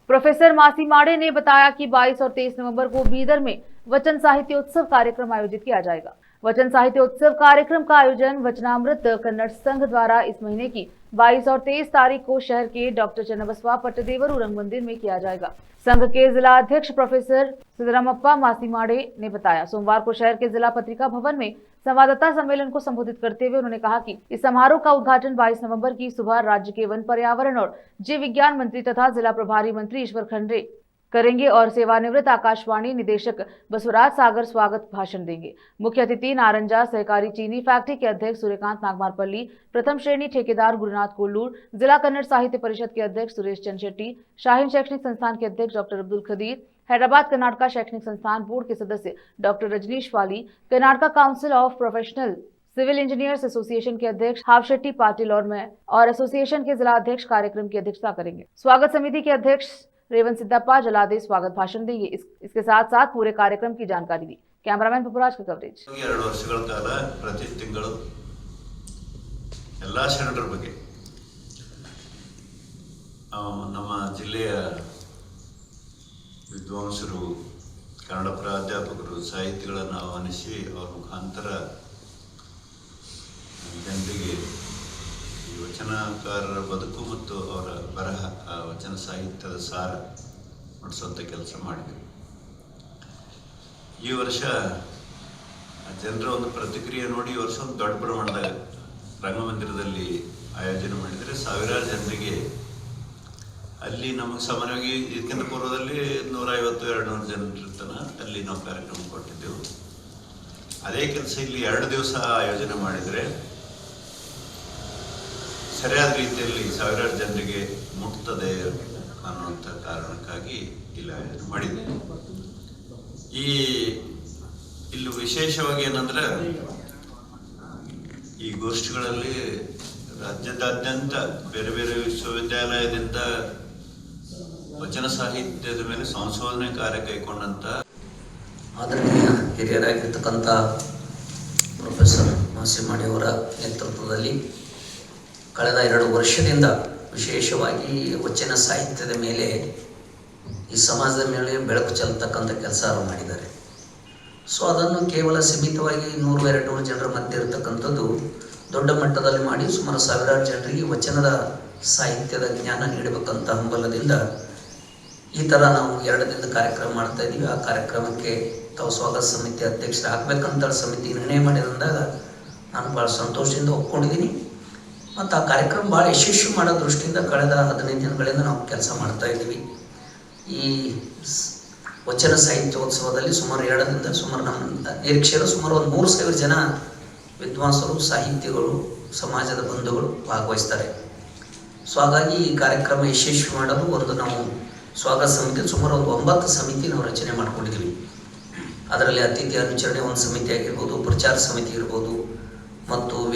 Professor मासी माड़े ने बताया कि 22 और 23 नवंबर को बीदर में वचन साहित्य उत्सव कार्यक्रम आयोजित किया जाएगा। वचन साहित्य उत्सव कार्यक्रम का आयोजन वचनामृत कन्नड़ संघ द्वारा इस महीने की 22 और 23 तारीख को शहर के डॉक्टर चन्नबसवा पट्टदेवरू रंग मंदिर में किया जाएगा। संघ के जिला अध्यक्ष प्रोफेसर सिद्धरामप्पा मासीमाड़े ने बताया, सोमवार को शहर के जिला पत्रिका भवन में संवाददाता सम्मेलन को संबोधित करते हुए उन्होंने कहा कि इस समारोह का उद्घाटन 22 नवंबर की सुबह राज्य के वन पर्यावरण और जीव विज्ञान मंत्री तथा जिला प्रभारी मंत्री ईश्वर खंडरे करेंगे और सेवानिवृत्त आकाशवाणी निदेशक बसवराज सागर स्वागत भाषण देंगे। मुख्य अतिथि नारंजा सहकारी चीनी फैक्ट्री के अध्यक्ष सूर्यकांत नागमारपल्ली, प्रथम श्रेणी ठेकेदार गुरुनाथ कोल्लूर, जिला कन्नड़ साहित्य परिषद के अध्यक्ष सुरेश चंद शेट्टी, शाहीन शैक्षणिक संस्थान के अध्यक्ष डॉक्टर अब्दुल खदीर, हैदराबाद कर्नाटका शैक्षणिक संस्थान बोर्ड के सदस्य doctor Rajneesh Phali, Karnataka council of professional civil engineers association के अध्यक्ष हावशेट्टी पाटिल और मैं और एसोसिएशन के जिला अध्यक्ष कार्यक्रम की अध्यक्षता करेंगे। स्वागत समिति के अध्यक्ष रेवन सिद्धप्पा जलादे स्वागत भाषण देंगे। इसके साथ साथ पूरे कार्यक्रम की जानकारी दी। कैमरामैन पपुराज का कवरेज। 2 ವರ್ಷಗಳ ಕಾಲ ಪ್ರತಿ ತಿಂಗಳು ಎಲ್ಲಾ ಶರಣರ ಬಗ್ಗೆ ನಮ್ಮ ಜಿಲ್ಲೆಯ ವಿದ್ವಾಂಸರು, ಕನ್ನಡ ಪ್ರಾಧ್ಯಾಪಕರು, ಸಾಹಿತಿಗಳನ್ನು ಆಹ್ವಾನಿಸಿ ಅವರ ಮುಖಾಂತರ ಜನರಿಗೆ ಈ ವಚನಕಾರರ ಬದುಕು ಮತ್ತು ಅವರ ಬರಹ, ವಚನ ಸಾಹಿತ್ಯದ ಸಾರ ಮಾಡಿಸುವಂಥ ಕೆಲಸ ಮಾಡಿದರು. ಈ ವರ್ಷ ಜನರ ಒಂದು ಪ್ರತಿಕ್ರಿಯೆ ನೋಡಿ ಈ ವರ್ಷ ಒಂದು ದೊಡ್ಡ ಪ್ರಮಾಣದ ರಂಗಮಂದಿರದಲ್ಲಿ ಆಯೋಜನೆ ಮಾಡಿದರೆ ಸಾವಿರಾರು ಜನರಿಗೆ ಅಲ್ಲಿ ನಮಗೆ ಸಾಮಾನ್ಯವಾಗಿ ಇದಕ್ಕಿಂತ ಪೂರ್ವದಲ್ಲಿ 150-200 ಜನರ ತನಕ ಅಲ್ಲಿ ನಾವು ಕಾರ್ಯಕ್ರಮ ಕೊಟ್ಟಿದ್ದೆವು. ಅದೇ ಕೆಲಸ ಇಲ್ಲಿ 2 ದಿವಸ ಆಯೋಜನೆ ಮಾಡಿದರೆ ಸರಿಯಾದ ರೀತಿಯಲ್ಲಿ ಸಾವಿರಾರು ಜನರಿಗೆ ಮುಟ್ತದೆ ಅನ್ನುವಂಥ ಕಾರಣಕ್ಕಾಗಿ ಇಲ್ಲಿ ಆಯೋಜನೆ ಮಾಡಿದೆ. ಇಲ್ಲಿ ವಿಶೇಷವಾಗಿ ಏನಂದ್ರೆ ಈ ಗೋಷ್ಠಿಗಳಲ್ಲಿ ರಾಜ್ಯದಾದ್ಯಂತ ಬೇರೆ ಬೇರೆ ವಿಶ್ವವಿದ್ಯಾಲಯದಿಂದ ವಚನ ಸಾಹಿತ್ಯದ ಮೇಲೆ ಸಂಶೋಧನೆ ಕಾರ್ಯ ಕೈಗೊಂಡಂತ ಆದರಣೀಯ ಹಿರಿಯರಾಗಿರ್ತಕ್ಕಂಥ ಪ್ರೊಫೆಸರ್ ಮಾಸಿಮಾಡಿ ಅವರ ನೇತೃತ್ವದಲ್ಲಿ ಕಳೆದ 2 ವರ್ಷದಿಂದ ವಿಶೇಷವಾಗಿ ವಚನ ಸಾಹಿತ್ಯದ ಮೇಲೆ ಈ ಸಮಾಜದ ಮೇಲೆ ಬೆಳಕು ಚೆಲ್ಲತಕ್ಕಂಥ ಕೆಲಸ ಮಾಡಿದ್ದಾರೆ. ಸೊ ಅದನ್ನು ಕೇವಲ ಸೀಮಿತವಾಗಿ 100-200 ಜನರ ಮಧ್ಯೆ ಇರತಕ್ಕಂಥದ್ದು ದೊಡ್ಡ ಮಟ್ಟದಲ್ಲಿ ಮಾಡಿ ಸುಮಾರು ಸಾವಿರಾರು ಜನರಿಗೆ ವಚನದ ಸಾಹಿತ್ಯದ ಜ್ಞಾನ ನೀಡಬೇಕಂತ ಹಂಬಲದಿಂದ ಈ ಥರ ನಾವು 2 ದಿನದ ಕಾರ್ಯಕ್ರಮ ಮಾಡ್ತಾ ಇದ್ದೀವಿ. ಆ ಕಾರ್ಯಕ್ರಮಕ್ಕೆ ತಾವು ಸ್ವಾಗತ ಸಮಿತಿ ಅಧ್ಯಕ್ಷರು ಆಗಬೇಕಂತ ಸಮಿತಿ ನಿರ್ಣಯ ಮಾಡಿದಂದಾಗ ನಾನು ಭಾಳ ಸಂತೋಷದಿಂದ ಒಪ್ಕೊಂಡಿದ್ದೀನಿ. ಮತ್ತು ಆ ಕಾರ್ಯಕ್ರಮ ಭಾಳ ಯಶಸ್ವಿ ಮಾಡೋ ದೃಷ್ಟಿಯಿಂದ ಕಳೆದ 15 ದಿನಗಳಿಂದ ನಾವು ಕೆಲಸ ಮಾಡ್ತಾ ಇದ್ದೀವಿ. ಈ ವಚನ ಸಾಹಿತ್ಯೋತ್ಸವದಲ್ಲಿ ಸುಮಾರು 2 ದಿನದಿಂದ ಸುಮಾರು ನಮ್ಮ ನಿರೀಕ್ಷೆಯರು ಸುಮಾರು ಒಂದು 3,000 ಜನ ವಿದ್ವಾಂಸರು, ಸಾಹಿತಿಗಳು, ಸಮಾಜದ ಬಂಧುಗಳು ಭಾಗವಹಿಸ್ತಾರೆ. ಸೊ ಹಾಗಾಗಿ ಈ ಕಾರ್ಯಕ್ರಮ ಯಶಸ್ವಿ ಮಾಡಲು ಒಂದು ನಾವು ಸ್ವಾಗತ ಸಮಿತಿ ಸುಮಾರು ಒಂದು 9 ಸಮಿತಿ ನಾವು ರಚನೆ ಮಾಡ್ಕೊಂಡಿದ್ದೀವಿ. ಅದರಲ್ಲಿ ಅತಿಥಿ ಅನುಚರಣೆ ಒಂದು ಸಮಿತಿ ಆಗಿರ್ಬೋದು, ಪ್ರಚಾರ ಸಮಿತಿ ಇರ್ಬೋದು ಮತ್ತು